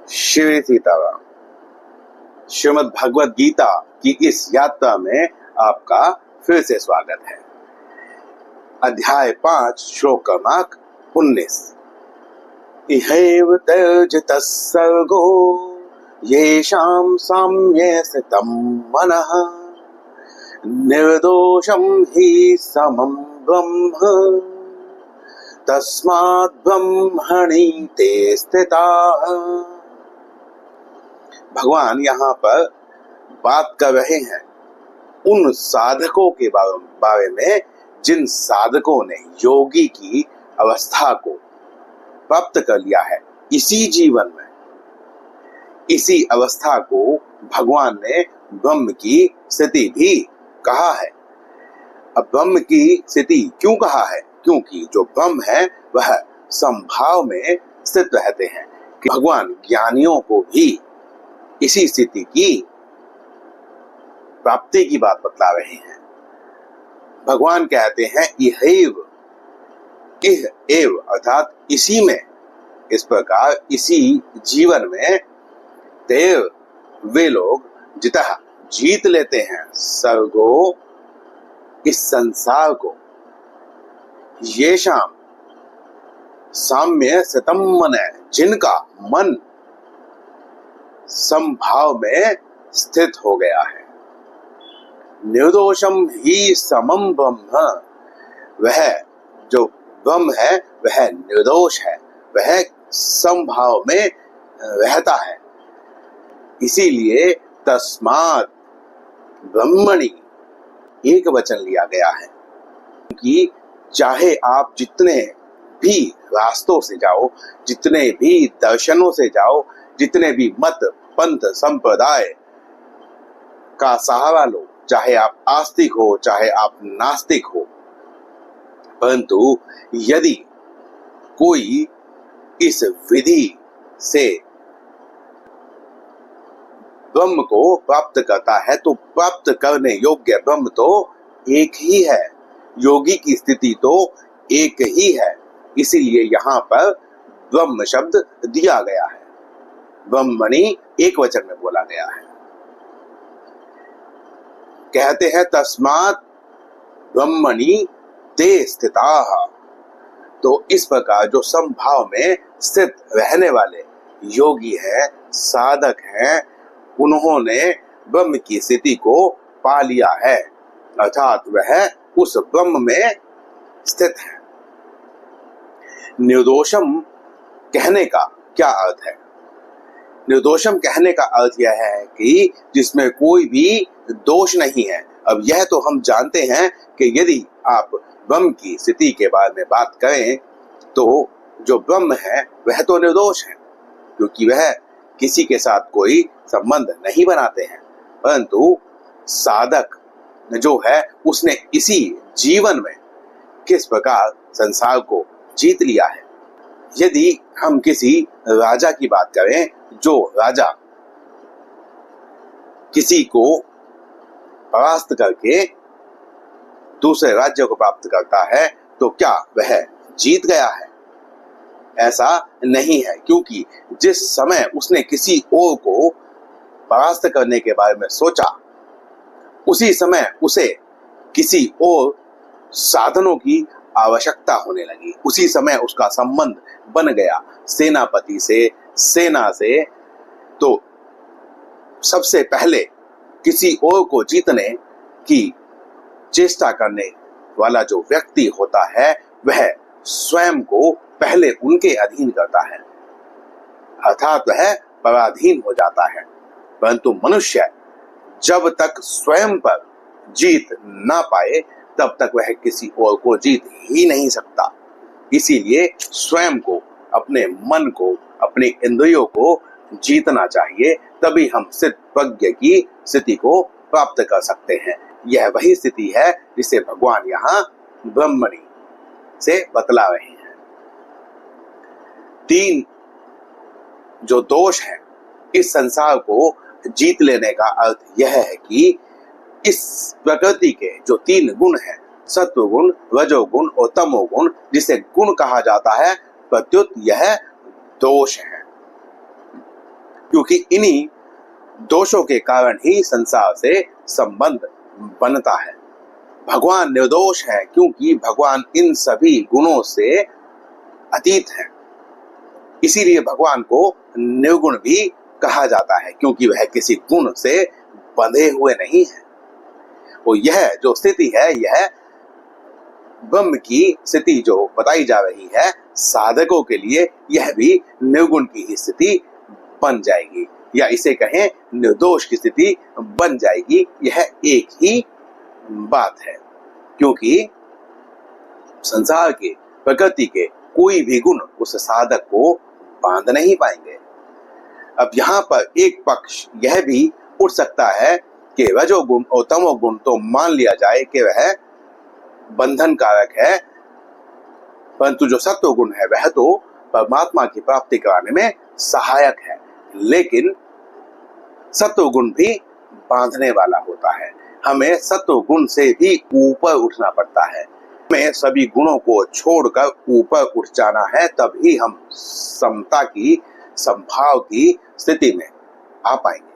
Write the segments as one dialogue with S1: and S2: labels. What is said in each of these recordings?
S1: श्री सीताराम। श्रीमद् भगवद गीता की इस यात्रा में आपका फिर से स्वागत है। अध्याय 5 श्लोक क्रमांक 19। इहैव त्यजतः सर्गो येषां साम्ये स्थितं मनः निर्दोषं हि समं ब्रह्म तस्माद् ब्रह्मणि ते स्थिताः। भगवान यहाँ पर बात कर रहे हैं उन साधकों के बारे में जिन साधकों ने योगी की अवस्था को प्राप्त कर लिया है इसी जीवन में। इसी अवस्था को भगवान ने ब्रह्म की स्थिति भी कहा है। अब ब्रह्म की स्थिति क्यों कहा है? क्योंकि जो ब्रह्म है वह समभाव में स्थित रहते हैं। भगवान ज्ञानियों को भी इसी स्थिति की प्राप्ति की बात बतला रहे हैं। भगवान कहते हैं इहैव, इह एव अर्थात इसी में, इस प्रकार इसी जीवन में देव वे लोग जितः जीत लेते हैं सर्गो इस संसार को, येषां साम्य स्थितं मनः जिनका मन समभाव में स्थित हो गया है। निर्दोषम ही समम ब्रह्म, वह जो ब्रह्म है वह निर्दोष है, वह समभाव में रहता है। इसीलिए तस्मात् ब्रह्मणि एक वचन लिया गया है कि चाहे आप जितने भी रास्तों से जाओ, जितने भी दर्शनों से जाओ, जितने भी मत पंथ संप्रदाय का सहारा लो, चाहे आप आस्तिक हो चाहे आप नास्तिक हो, परंतु यदि कोई इस विधि से ब्रह्म को प्राप्त करता है तो प्राप्त करने योग्य ब्रह्म तो एक ही है, योगी की स्थिति तो एक ही है। इसीलिए यहाँ पर ब्रह्म शब्द दिया गया है, ब्रह्मणि एक वचन में बोला गया है। कहते हैं तस्मात् ब्रह्मणि ते स्थिताः। तो इस प्रकार जो समभाव में स्थित रहने वाले योगी हैं, साधक हैं, उन्होंने ब्रह्म की स्थिति को पा लिया है, अर्थात वह उस ब्रह्म में स्थित है। निर्दोषम कहने का क्या अर्थ है? निर्दोषम कहने का अर्थ यह है कि जिसमें कोई भी दोष नहीं है। अब यह तो हम जानते हैं कि यदि आप ब्रह्म की स्थिति के बारे में बात करें तो जो ब्रह्म है वह तो निर्दोष है, क्योंकि वह किसी के साथ कोई संबंध नहीं बनाते हैं। परंतु साधक जो है उसने इसी जीवन में किस प्रकार संसार को जीत लिया है। यदि हम किसी राजा की बात करें, जो राजा किसी को परास्त करके दूसरे राज्य को प्राप्त करता है तो क्या वह जीत गया है? ऐसा नहीं है, क्योंकि जिस समय उसने किसी और को परास्त करने के बारे में सोचा उसी समय उसे किसी और साधनों की आवश्यकता होने लगी। उसी समय उसका संबंध बन गया सेनापति से, सेना से। तो सबसे पहले किसी और को जीतने की चेष्टा करने वाला जो व्यक्ति होता है वह स्वयं को पहले उनके अधीन करता है, अर्थात वह पराधीन हो जाता है। परंतु मनुष्य जब तक स्वयं पर जीत ना पाए तब तक वह किसी और को जीत ही नहीं सकता। इसीलिए स्वयं को, अपने मन को, अपने इंद्रियों को जीतना चाहिए, तभी हम सिद्ध प्रज्ञ की स्थिति को प्राप्त कर सकते हैं। यह वही स्थिति है जिसे भगवान यहाँ ब्रह्मणि से बतला रहे हैं। 3 जो दोष है इस संसार को जीत लेने का अर्थ यह है कि इस प्रकृति के जो 3 गुण हैं, सत्वगुण, रजोगुण और तमोगुण, जिसे गुण कहा जाता है, प्रत्युत यह दोष है। क्योंकि इन्हीं दोषों के कारण ही संसार से संबंध बनता है। भगवान निर्दोष है क्योंकि भगवान इन सभी गुणों से अतीत है। इसीलिए भगवान को निर्गुण भी कहा जाता है, क्योंकि वह किसी गुण से बंधे हुए नहीं है। और यह जो स्थिति है, यह ब्रह्म की स्थिति जो बताई जा रही है, साधकों के लिए यह भी निर्गुण की ही स्थिति बन जाएगी, या इसे कहें निर्दोष की स्थिति बन जाएगी। यह एक ही बात है, क्योंकि संसार के, प्रकृति के कोई भी गुण उस साधक को बांध नहीं पाएंगे। अब यहाँ पर एक पक्ष यह भी उठ सकता है कि रजोगुण और तमोगुण तो मान लिया जाए कि वह बंधन कारक है, परंतु जो सत्वगुण है वह तो परमात्मा की प्राप्ति कराने में सहायक है। लेकिन सत्वगुण भी बांधने वाला होता है। हमें सत्वगुण से भी ऊपर उठना पड़ता है। हमें सभी गुणों को छोड़कर ऊपर उठ जाना है, तभी हम समता की, समभाव की स्थिति में आ पाएंगे।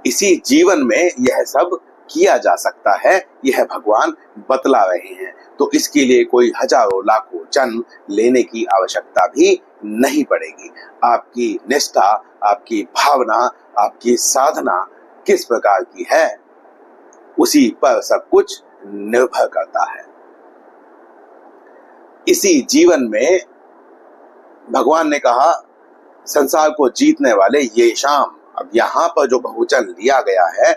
S1: इसी जीवन में यह सब किया जा सकता है, यह भगवान बतला रहे हैं। तो इसके लिए कोई हजारों लाखों जन्म लेने की आवश्यकता भी नहीं पड़ेगी। आपकी निष्ठा, आपकी भावना, आपकी साधना किस प्रकार की है, उसी पर सब कुछ निर्भर करता है। इसी जीवन में भगवान ने कहा, संसार को जीतने वाले ये शाम। अब यहाँ पर जो बहुवचन लिया गया है,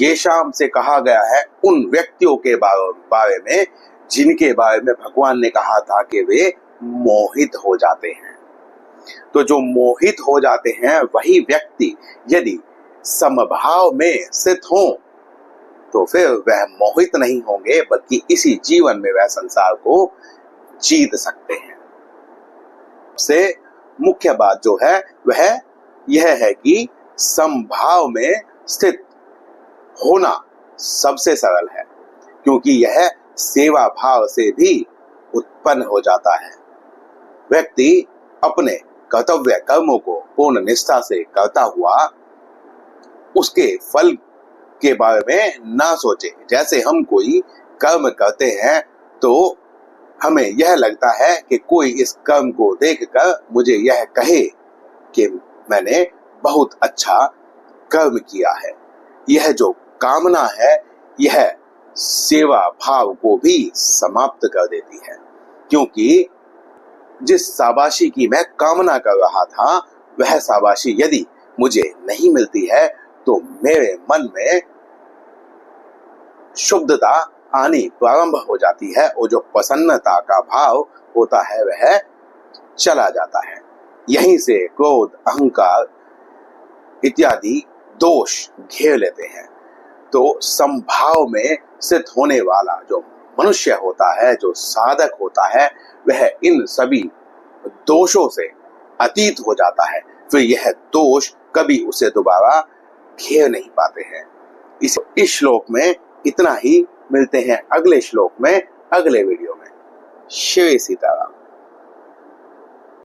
S1: ये शाम से कहा गया है उन व्यक्तियों के बारे में जिनके बारे में भगवान ने कहा था कि वे मोहित हो जाते हैं। तो जो मोहित हो जाते हैं वही व्यक्ति यदि समभाव में स्थित हो तो फिर वह मोहित नहीं होंगे, बल्कि इसी जीवन में वह संसार को जीत सकते हैं। सबसे मुख्य बात जो है वह यह है कि समभाव में स्थित होना सबसे सरल है, क्योंकि यह सेवा भाव से भी उत्पन्न हो जाता है। व्यक्ति अपने कर्तव्य कर्मों को पूर्ण निष्ठा से करता हुआ उसके फल के बारे में ना सोचे। जैसे हम कोई कर्म करते हैं तो हमें यह लगता है कि कोई इस कर्म को देखकर मुझे यह कहे कि मैंने बहुत अच्छा कर्म किया है। यह जो कामना है, यह सेवा भाव को भी समाप्त कर देती है, क्योंकि जिस शाबाशी की मैं कामना कर रहा था वह शाबाशी यदि मुझे नहीं मिलती है तो मेरे मन में शुद्धता आनी प्रारंभ हो जाती है, और जो प्रसन्नता का भाव होता है वह चला जाता है। यहीं से क्रोध, अहंकार इत्यादि दोष घेर लेते हैं। तो समभाव में स्थित होने वाला जो मनुष्य होता है, जो साधक होता है, वह इन सभी दोषों से अतीत हो जाता है। फिर यह दोष कभी उसे दोबारा घेर नहीं पाते हैं। इस श्लोक में इतना ही। मिलते हैं अगले श्लोक में, अगले वीडियो में। श्री सीताराम।